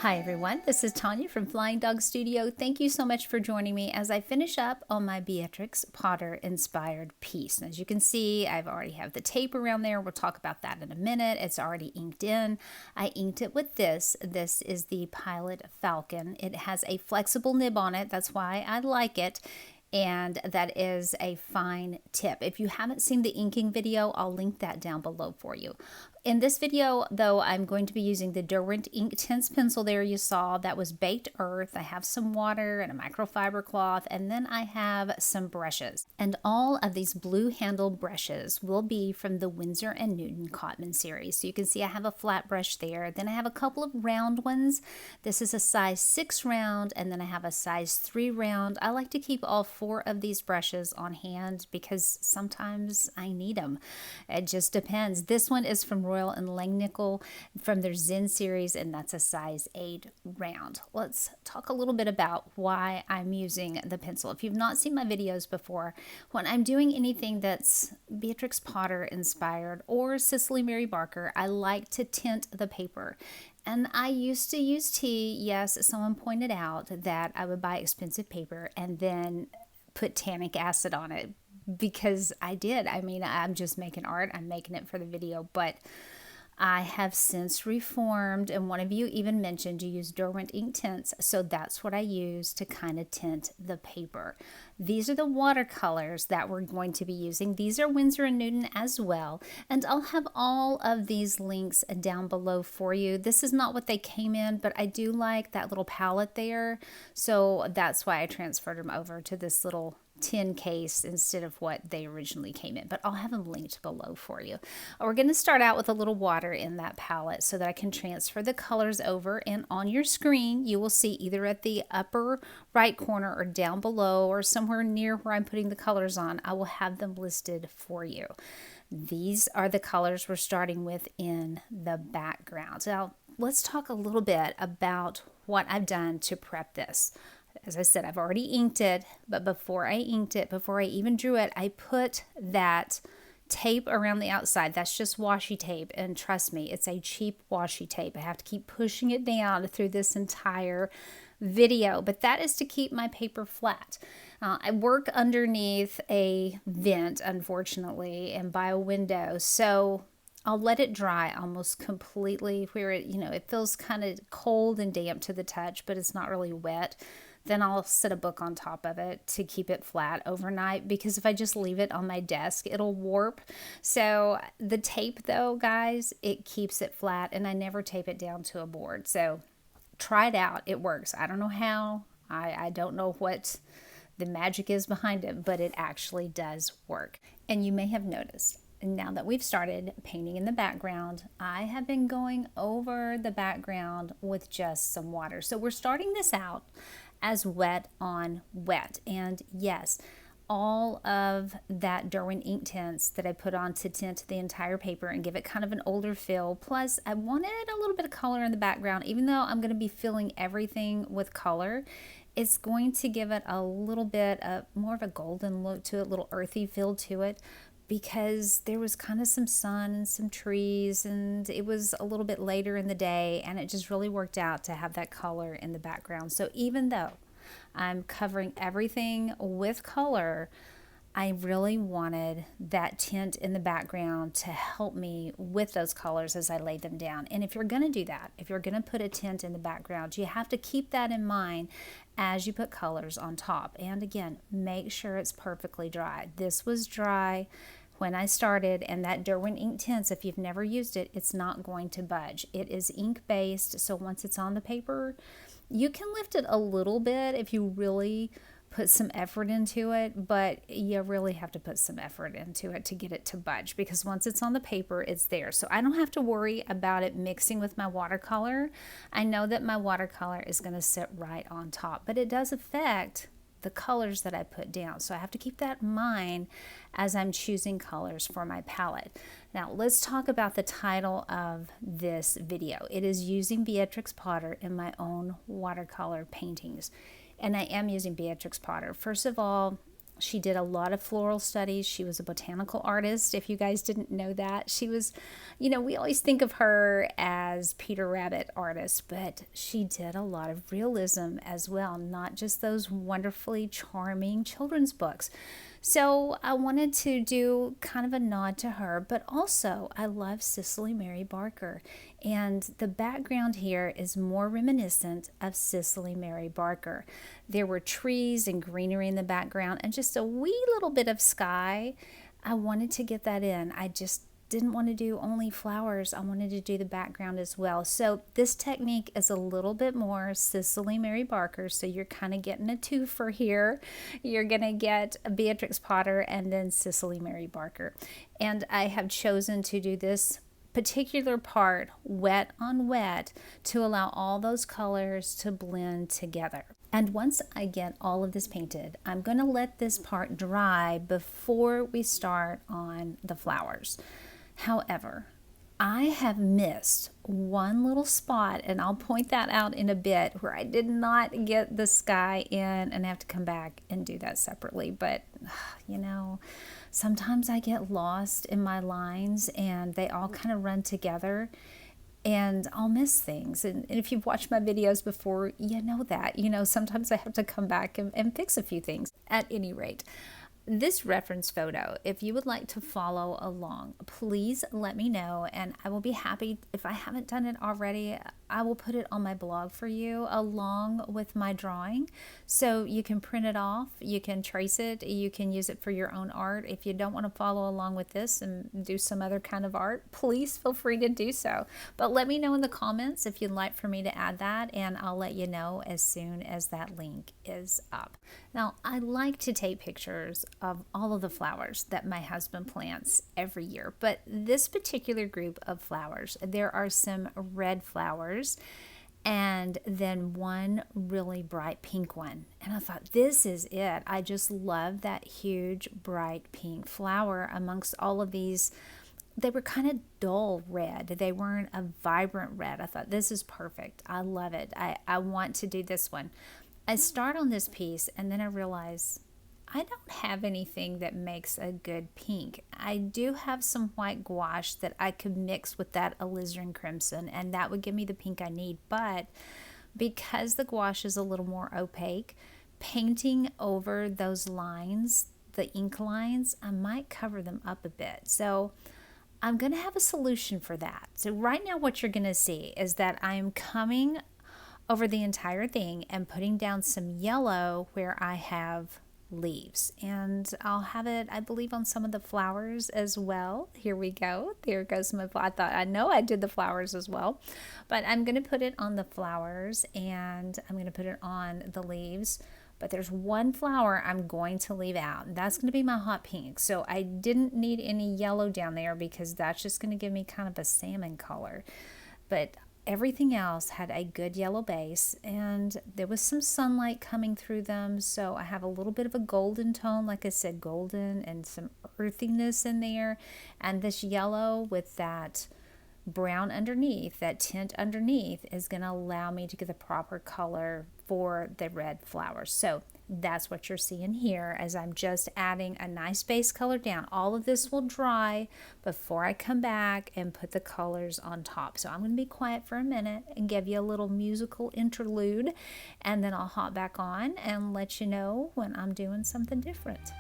Hi everyone, this is Tanya from Flying Dog Studio. Thank you so much for joining me as I finish up on my Beatrix Potter inspired piece. And as you can see, I've already have the tape around there. We'll talk about that in a minute. It's already inked in. I inked it with this. This is the Pilot Falcon. It has a flexible nib on it. That's why I like it. And that is a fine tip. If you haven't seen the inking video, I'll link that down below for you. In this video, though, I'm going to be using the Derwent Ink Tints pencil there you saw. That was baked earth. I have some water and a microfiber cloth, and then I have some brushes. And all of these blue handled brushes will be from the Winsor Newton Watercolor series. So you can see I have a flat brush there. Then I have a couple of round ones. This is a size 6 round, and then I have a size 3 round. I like to keep all 4 of these brushes on hand because sometimes I need them. It just depends. This one is from Royal and Langnickel from their Zen series, and that's a size 8 round. Let's talk a little bit about why I'm using the pencil. If you've not seen my videos before, when I'm doing anything that's Beatrix Potter inspired or Cicely Mary Barker, I like to tint the paper. And I used to use tea. Yes, someone pointed out that I would buy expensive paper and then put tannic acid on it, because I did. I mean, I'm just making art. I'm making it for the video, but I have since reformed, and one of you even mentioned you use Derwent ink tints, so that's what I use to kind of tint the paper. These are the watercolors that we're going to be using. These are Winsor & Newton as well, and I'll have all of these links down below for you. This is not what they came in, but I do like that little palette there, so that's why I transferred them over to this little tin case instead of what they originally came in, but I'll have them linked below for you. We're going to start out with a little water in that palette so that I can transfer the colors over, and on your screen you will see either at the upper right corner or down below or somewhere near where I'm putting the colors on, I will have them listed for you. These are the colors we're starting with in the background. Now let's talk a little bit about what I've done to prep this. As I said, I've already inked it, but before I inked it, before I even drew it, I put that tape around the outside. That's just washi tape, and trust me, it's a cheap washi tape. I have to keep pushing it down through this entire video, but that is to keep my paper flat. I work underneath a vent, unfortunately, and by a window, so I'll let it dry almost completely where it feels kind of cold and damp to the touch, but it's not really wet. Then I'll set a book on top of it to keep it flat overnight, because if I just leave it on my desk, it'll warp. So the tape, though, guys, it keeps it flat, and I never tape it down to a board. So try it out. It works. I don't know how. I don't know what the magic is behind it, but it actually does work. And you may have noticed, now that we've started painting in the background, I have been going over the background with just some water. So we're starting this out as wet on wet. And yes, all of that Derwent ink tints that I put on to tint the entire paper and give it kind of an older feel. Plus, I wanted a little bit of color in the background. Even though I'm going to be filling everything with color, it's going to give it a little bit of more of a golden look to it, a little earthy feel to it, because there was kind of some sun and some trees, and it was a little bit later in the day, and it just really worked out to have that color in the background. So even though I'm covering everything with color, I really wanted that tint in the background to help me with those colors as I lay them down. And if you're going to do that, if you're going to put a tint in the background, you have to keep that in mind as you put colors on top. And again, make sure it's perfectly dry. This was dry when I started, and that Derwent ink tints, if you've never used it, it's not going to budge. It is ink based, so once it's on the paper, you can lift it a little bit if you really put some effort into it, but you really have to put some effort into it to get it to budge, because once it's on the paper, it's there. So I don't have to worry about it mixing with my watercolor. I know that my watercolor is going to sit right on top, but it does affect the colors that I put down. So I have to keep that in mind as I'm choosing colors for my palette. Now let's talk about the title of this video. It is using Beatrix Potter in my own watercolor paintings. And I am using Beatrix Potter. First of all, She did a lot of floral studies. She was a botanical artist, if you guys didn't know that. She was, we always think of her as Peter Rabbit artist, but she did a lot of realism as well, not just those wonderfully charming children's books. So I wanted to do kind of a nod to her, but also I love Cicely Mary Barker. And the background here is more reminiscent of Cicely Mary Barker. There were trees and greenery in the background and just a wee little bit of sky. I wanted to get that in. I just didn't want to do only flowers. I wanted to do the background as well. So this technique is a little bit more Cicely Mary Barker. So you're kind of getting a twofer here. You're going to get Beatrix Potter and then Cicely Mary Barker. And I have chosen to do this particular part wet on wet to allow all those colors to blend together. And once I get all of this painted, I'm going to let this part dry before we start on the flowers. However, I have missed one little spot, and I'll point that out in a bit, where I did not get the sky in and have to come back and do that separately. But, sometimes I get lost in my lines and they all kind of run together and I'll miss things. And if you've watched my videos before, you know that. Sometimes I have to come back and fix a few things. At any rate, this reference photo, if you would like to follow along, please let me know, and I will be happy. If I haven't done it already, I will put it on my blog for you along with my drawing, so you can print it off, you can trace it, you can use it for your own art. If you don't want to follow along with this and do some other kind of art, please feel free to do so. But let me know in the comments if you'd like for me to add that, and I'll let you know as soon as that link is up. Now, I like to take pictures of all of the flowers that my husband plants every year, but this particular group of flowers, there are some red flowers and then one really bright pink one. And I thought, this is it. I just love that huge bright pink flower amongst all of these. They were kind of dull red. They weren't a vibrant red. I thought, this is perfect. I love it. I want to do this one. I start on this piece and then I realize I don't have anything that makes a good pink. I do have some white gouache that I could mix with that alizarin crimson, and that would give me the pink I need. But because the gouache is a little more opaque, painting over those lines, the ink lines, I might cover them up a bit. So I'm going to have a solution for that. So right now what you're going to see is that I am coming over the entire thing and putting down some yellow where I have leaves, and I'll have it, I believe, on some of the flowers as well. Here we go. There goes my, I know I did the flowers as well, but I'm going to put it on the flowers and I'm going to put it on the leaves. But there's one flower I'm going to leave out, and that's going to be my hot pink. So I didn't need any yellow down there because that's just going to give me kind of a salmon color. But everything else had a good yellow base, and there was some sunlight coming through them, so I have a little bit of a golden tone, like I said, golden and some earthiness in there, and this yellow with that brown underneath, that tint underneath, is going to allow me to get the proper color for the red flowers. So that's what you're seeing here, as I'm just adding a nice base color down. All of this will dry before I come back and put the colors on top. So I'm going to be quiet for a minute and give you a little musical interlude, and then I'll hop back on and let you know when I'm doing something different.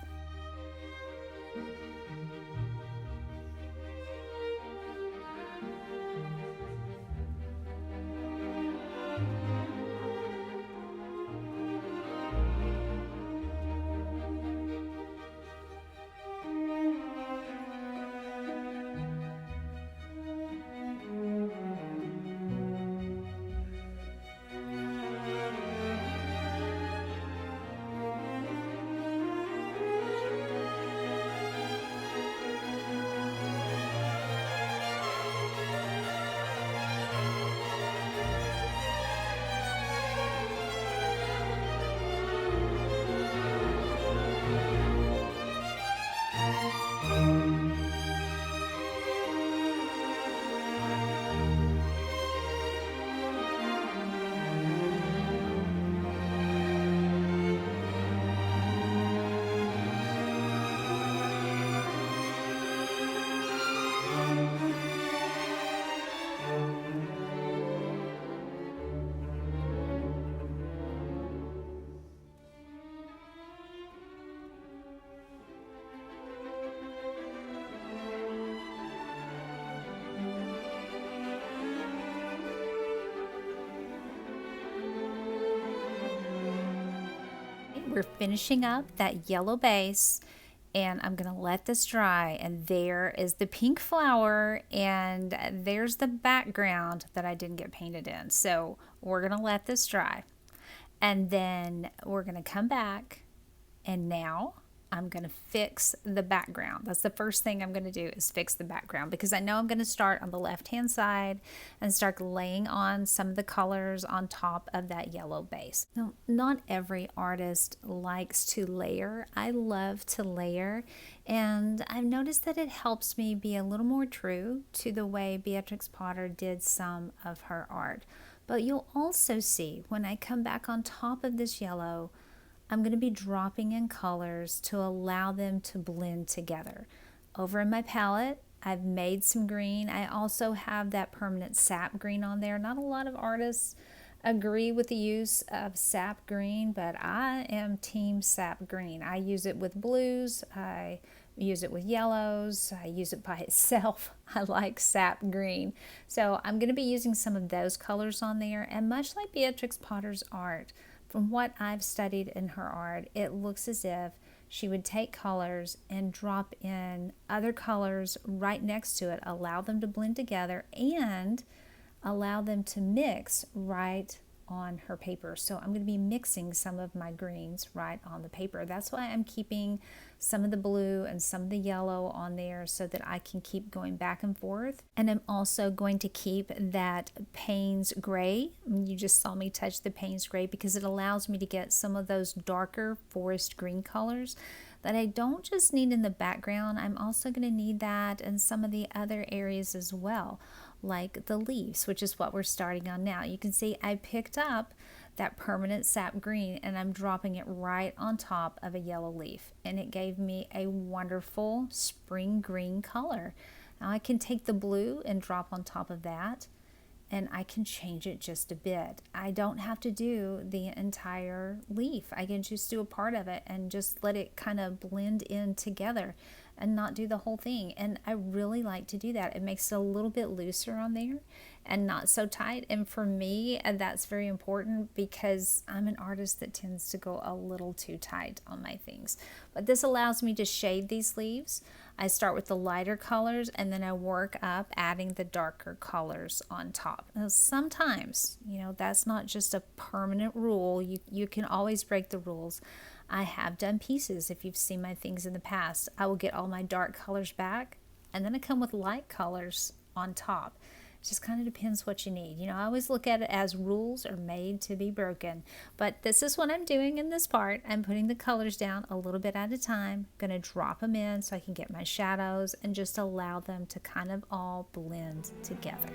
we're finishing up that yellow base, and I'm gonna let this dry, and there is the pink flower, and there's the background that I didn't get painted in. So we're gonna let this dry, and then we're gonna come back, and now I'm going to fix the background. That's the first thing I'm going to do, is fix the background, because I know I'm going to start on the left hand side and start laying on some of the colors on top of that yellow base. Now, not every artist likes to layer. I love to layer, and I've noticed that it helps me be a little more true to the way Beatrix Potter did some of her art. But you'll also see when I come back on top of this yellow, I'm going to be dropping in colors to allow them to blend together. Over in my palette, I've made some green. I also have that permanent sap green on there. Not a lot of artists agree with the use of sap green, but I am team sap green. I use it with blues. I use it with yellows. I use it by itself. I like sap green. So I'm going to be using some of those colors on there. And much like Beatrix Potter's art, from what I've studied in her art, it looks as if she would take colors and drop in other colors right next to it, allow them to blend together, and allow them to mix right on her paper. So I'm going to be mixing some of my greens right on the paper. That's why I'm keeping some of the blue and some of the yellow on there, so that I can keep going back and forth. And I'm also going to keep that Payne's gray. You just saw me touch the Payne's gray, because it allows me to get some of those darker forest green colors that I don't just need in the background. I'm also going to need that in some of the other areas as well, like the leaves, which is what we're starting on now. You can see I picked up that permanent sap green, and I'm dropping it right on top of a yellow leaf, and it gave me a wonderful spring green color. Now I can take the blue and drop on top of that, and I can change it just a bit. I don't have to do the entire leaf. I can just do a part of it and just let it kind of blend in together and not do the whole thing. And I really like to do that. It makes it a little bit looser on there and not so tight. And for me, that's very important, because I'm an artist that tends to go a little too tight on my things. But this allows me to shade these leaves. I start with the lighter colors, and then I work up adding the darker colors on top. Now, sometimes, that's not just a permanent rule. You can always break the rules. I have done pieces, if you've seen my things in the past, I will get all my dark colors back, and then I come with light colors on top. It just kind of depends what you need. I always look at it as rules are made to be broken. But this is what I'm doing in this part. I'm putting the colors down a little bit at a time. I'm going to drop them in so I can get my shadows and just allow them to kind of all blend together.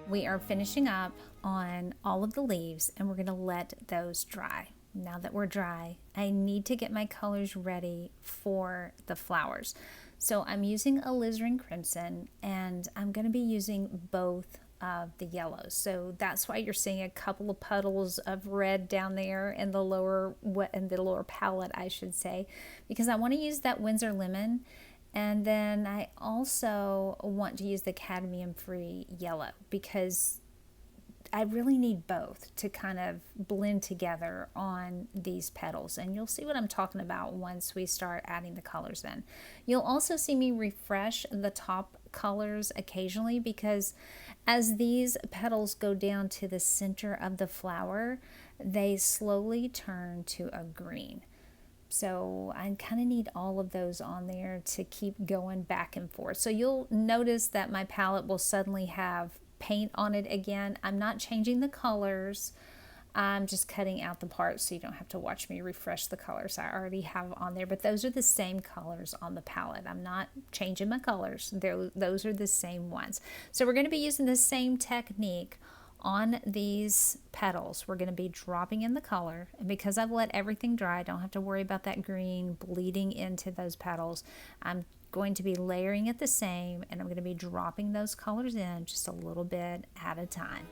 We are finishing up on all of the leaves and we're going to let those dry. Now that we're dry, I need to get my colors ready for the flowers. So I'm using alizarin crimson and I'm going to be using both of the yellows. So that's why you're seeing a couple of puddles of red down there in the lower palette, I should say, because I want to use that Winsor lemon. And then I also want to use the cadmium-free yellow because I really need both to kind of blend together on these petals. And you'll see what I'm talking about once we start adding the colors in. You'll also see me refresh the top colors occasionally because as these petals go down to the center of the flower, they slowly turn to a green. So I kind of need all of those on there to keep going back and forth. So you'll notice that my palette will suddenly have paint on it again. I'm not changing the colors. I'm just cutting out the parts so you don't have to watch me refresh the colors I already have on there. But those are the same colors on the palette. I'm not changing my colors. Those are the same ones. So we're going to be using the same technique on these petals. We're going to be dropping in the color, and because I've let everything dry, I don't have to worry about that green bleeding into those petals. I'm going to be layering it the same, and I'm going to be dropping those colors in just a little bit at a time.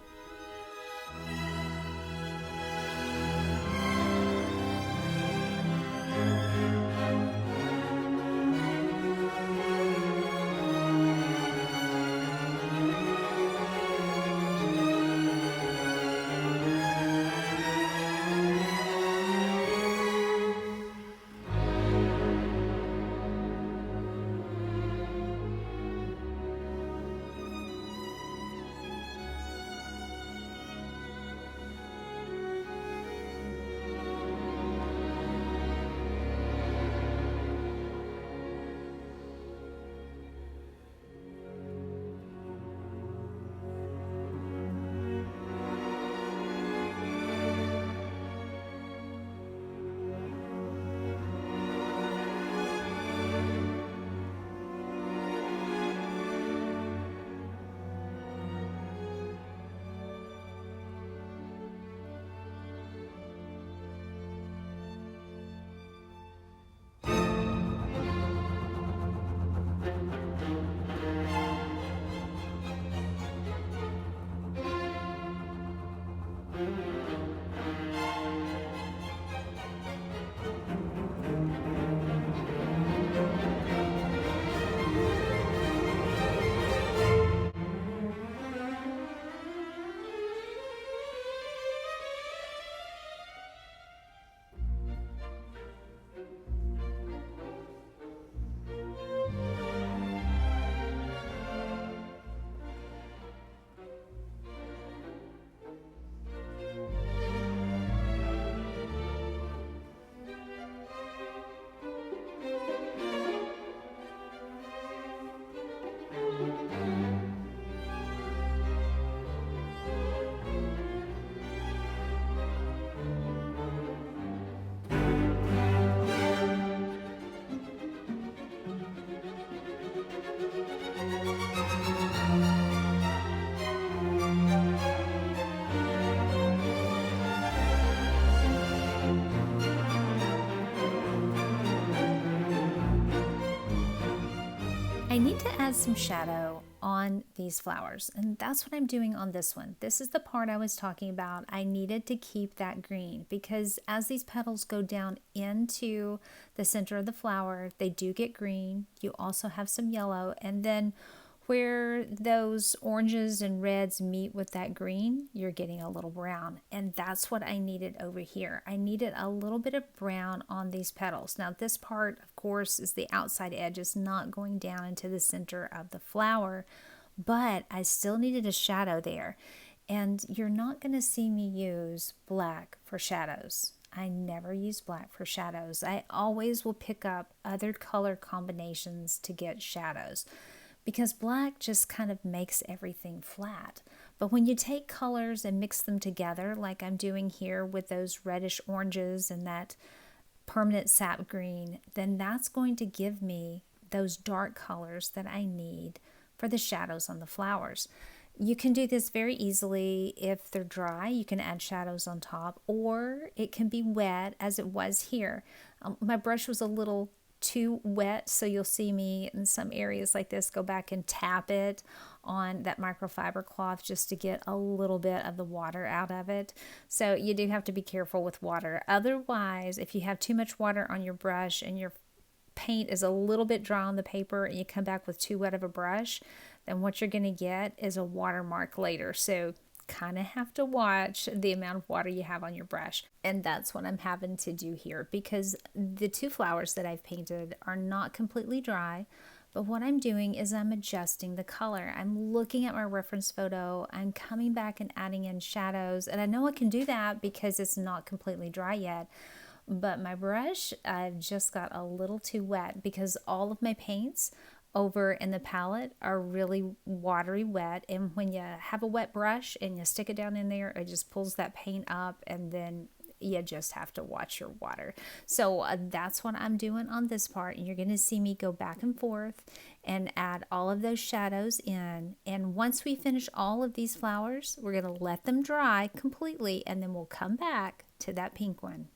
I need to add some shadow on these flowers, and that's what I'm doing on this one. This is the part I was talking about. I needed to keep that green because as these petals go down into the center of the flower, they do get green. You also have some yellow, and then where those oranges and reds meet with that green, you're getting a little brown. And that's what I needed over here. I needed a little bit of brown on these petals. Now this part, of course, is the outside edge. It's not going down into the center of the flower, but I still needed a shadow there. And you're not going to see me use black for shadows. I never use black for shadows. I always will pick up other color combinations to get shadows, because black just kind of makes everything flat. But when you take colors and mix them together, like I'm doing here with those reddish oranges and that permanent sap green, then that's going to give me those dark colors that I need for the shadows on the flowers. You can do this very easily. If they're dry, you can add shadows on top, or it can be wet as it was here. My brush was a little too wet, so you'll see me in some areas like this go back and tap it on that microfiber cloth just to get a little bit of the water out of it. So you do have to be careful with water. Otherwise, if you have too much water on your brush and your paint is a little bit dry on the paper and you come back with too wet of a brush, then what you're going to get is a watermark later. So kind of have to watch the amount of water you have on your brush. And that's what I'm having to do here, because the two flowers that I've painted are not completely dry. But what I'm doing is I'm adjusting the color. I'm looking at my reference photo. I'm coming back and adding in shadows. And I know I can do that because it's not completely dry yet. But my brush, I've just got a little too wet because all of my paints over in the palette are really watery wet. And when you have a wet brush and you stick it down in there, it just pulls that paint up, and then you just have to watch your water. So that's what I'm doing on this part. And you're going to see me go back and forth and add all of those shadows in. And once we finish all of these flowers, we're going to let them dry completely, and then we'll come back to that pink one.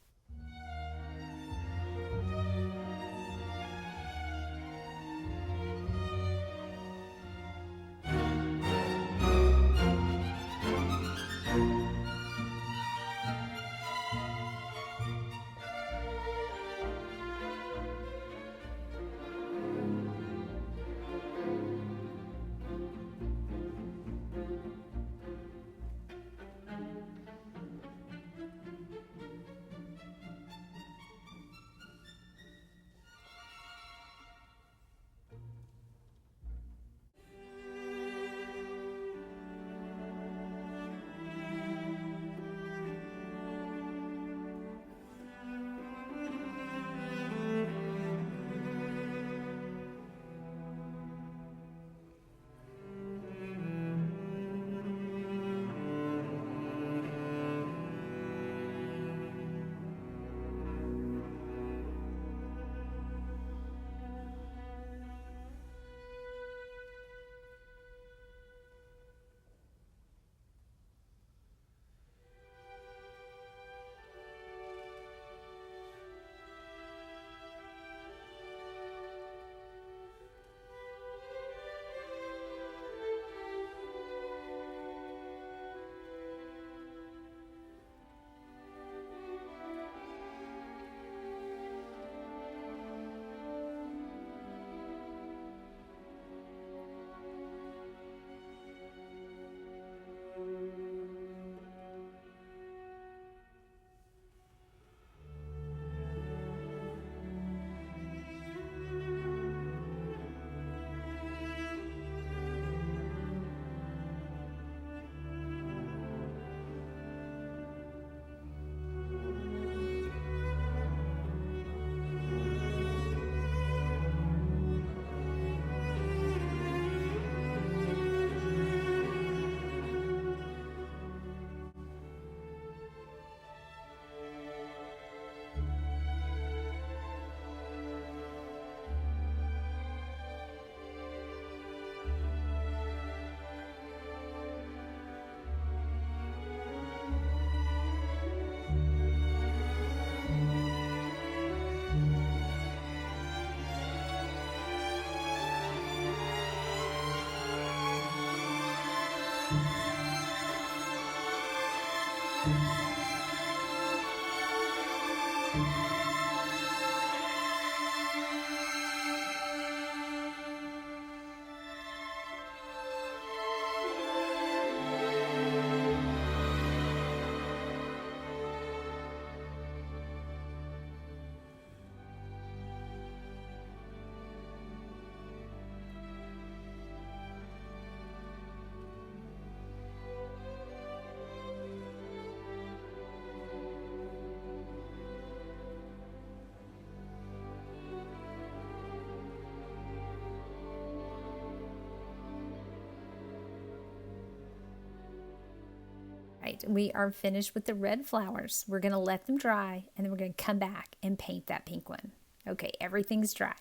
Right, we are finished with the red flowers. We're going to let them dry, and then we're going to come back and paint that pink one. Okay, everything's dry.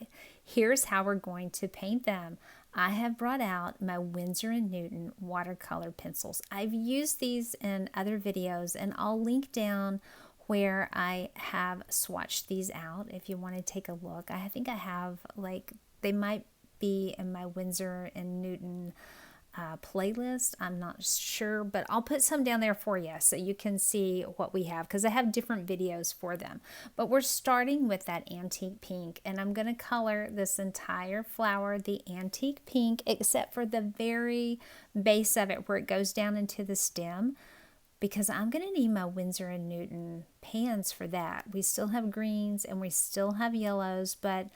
Here's how we're going to paint them. I have brought out my Winsor Newton watercolor pencils. I've used these in other videos, and I'll link down where I have swatched these out if you want to take a look. I think I have, like, they might be in my Winsor and Newton playlist. I'm not sure, but I'll put some down there for you so you can see what we have, because I have different videos for them. But we're starting with that antique pink, and I'm going to color this entire flower the antique pink, except for the very base of it where it goes down into the stem, because I'm going to need my Winsor and Newton pans for that. We still have greens and we still have yellows, but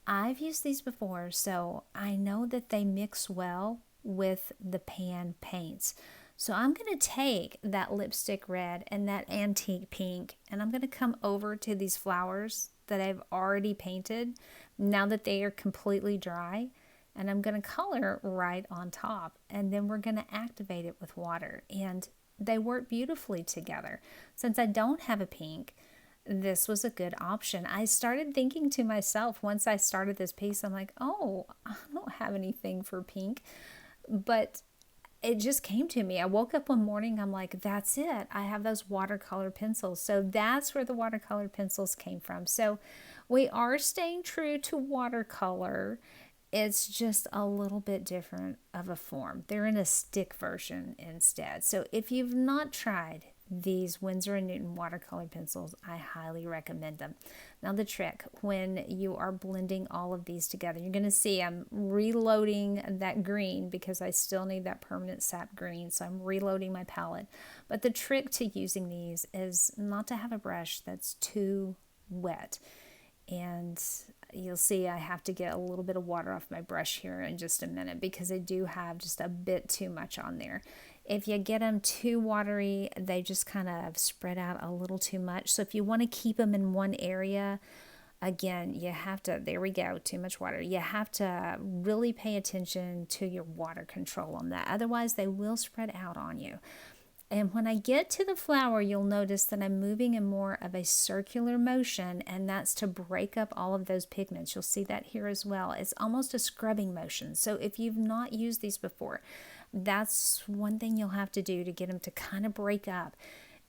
I've used these before, so I know that they mix well with the pan paints. So I'm going to take that lipstick red and that antique pink, and I'm going to come over to these flowers that I've already painted now that they are completely dry, and I'm going to color right on top, and then we're going to activate it with water, and they work beautifully together. Since I don't have a pink, this was a good option. I started thinking to myself once I started this piece, I'm like, oh, I don't have anything for pink. But it just came to me. I woke up one morning, I'm like, that's it. I have those watercolor pencils. So that's where the watercolor pencils came from. So we are staying true to watercolor. It's just a little bit different of a form. They're in a stick version instead. So if you've not tried these Winsor & Newton watercolor pencils, I highly recommend them. Now the trick, when you are blending all of these together, you're going to see I'm reloading that green because I still need that permanent sap green, so I'm reloading my palette. But the trick to using these is not to have a brush that's too wet. And you'll see I have to get a little bit of water off my brush here in just a minute because I do have just a bit too much on there. If you get them too watery, they just kind of spread out a little too much. So if you want to keep them in one area, again, you have to, there we go, too much water. You have to really pay attention to your water control on that. Otherwise, they will spread out on you. And when I get to the flower, you'll notice that I'm moving in more of a circular motion, and that's to break up all of those pigments. You'll see that here as well. It's almost a scrubbing motion. So if you've not used these before, that's one thing you'll have to do to get them to kind of break up.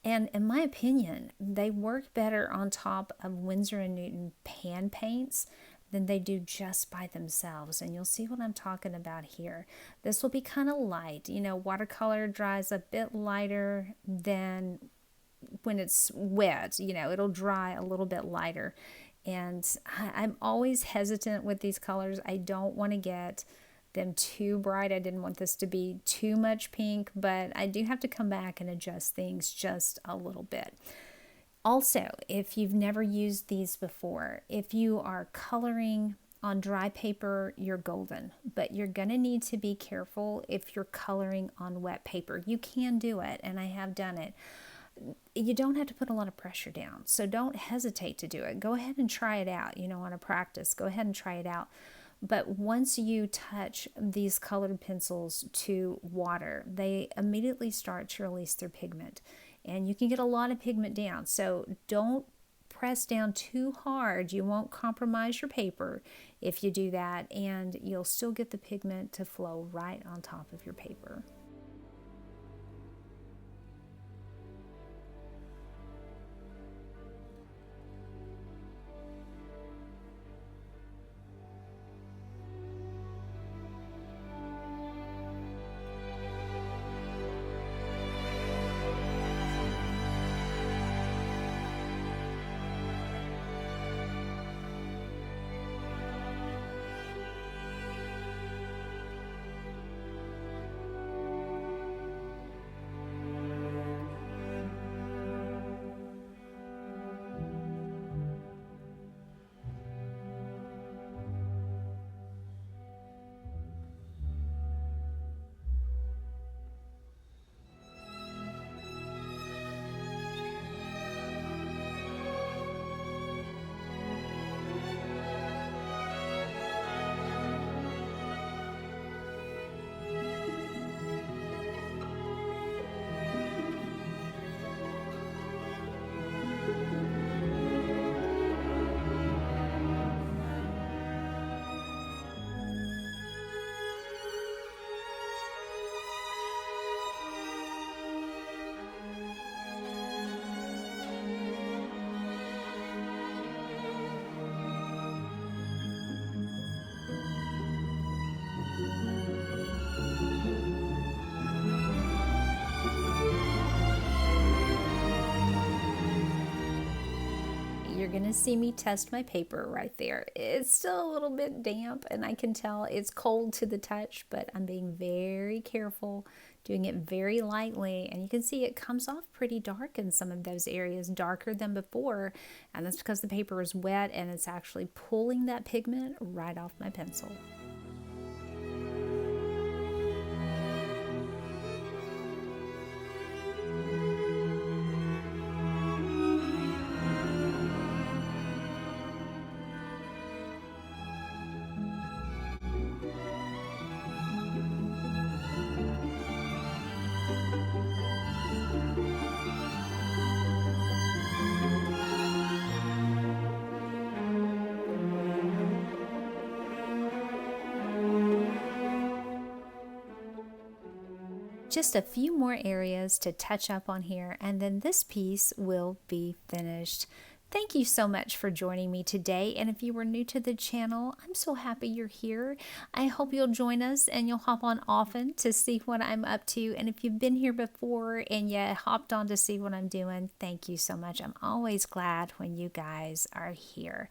And in my opinion, they work better on top of Winsor & Newton pan paints than they do just by themselves. And you'll see what I'm talking about here. This will be kind of light. You know, watercolor dries a bit lighter than when it's wet. You know, it'll dry a little bit lighter. And I'm always hesitant with these colors. I don't want to get them too bright. I didn't want this to be too much pink, but I do have to come back and adjust things just a little bit. Also, if you've never used these before, if you are coloring on dry paper, you're golden, but you're going to need to be careful if you're coloring on wet paper. You can do it, and I have done it. You don't have to put a lot of pressure down, so don't hesitate to do it. Go ahead and try it out, you know, on a practice. Go ahead and try it out. But once you touch these colored pencils to water, they immediately start to release their pigment. And you can get a lot of pigment down. So don't press down too hard. You won't compromise your paper if you do that. And you'll still get the pigment to flow right on top of your paper. see me test my paper right there. It's still a little bit damp and I can tell it's cold to the touch, but I'm being very careful, doing it very lightly, and you can see it comes off pretty dark in some of those areas, darker than before, and that's because the paper is wet and it's actually pulling that pigment right off my pencil. Just a few more areas to touch up on here, and then this piece will be finished. Thank you so much for joining me today, and if you were new to the channel, I'm so happy you're here. I hope you'll join us and you'll hop on often to see what I'm up to, and if you've been here before and you hopped on to see what I'm doing, thank you so much. I'm always glad when you guys are here.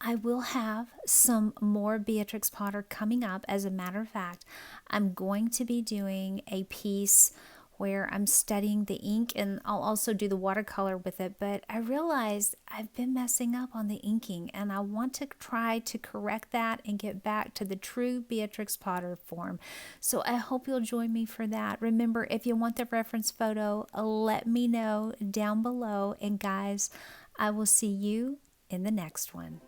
I will have some more Beatrix Potter coming up. As a matter of fact, I'm going to be doing a piece where I'm studying the ink, and I'll also do the watercolor with it, but I realized I've been messing up on the inking and I want to try to correct that and get back to the true Beatrix Potter form. So I hope you'll join me for that. Remember, if you want the reference photo, let me know down below, and guys, I will see you in the next one.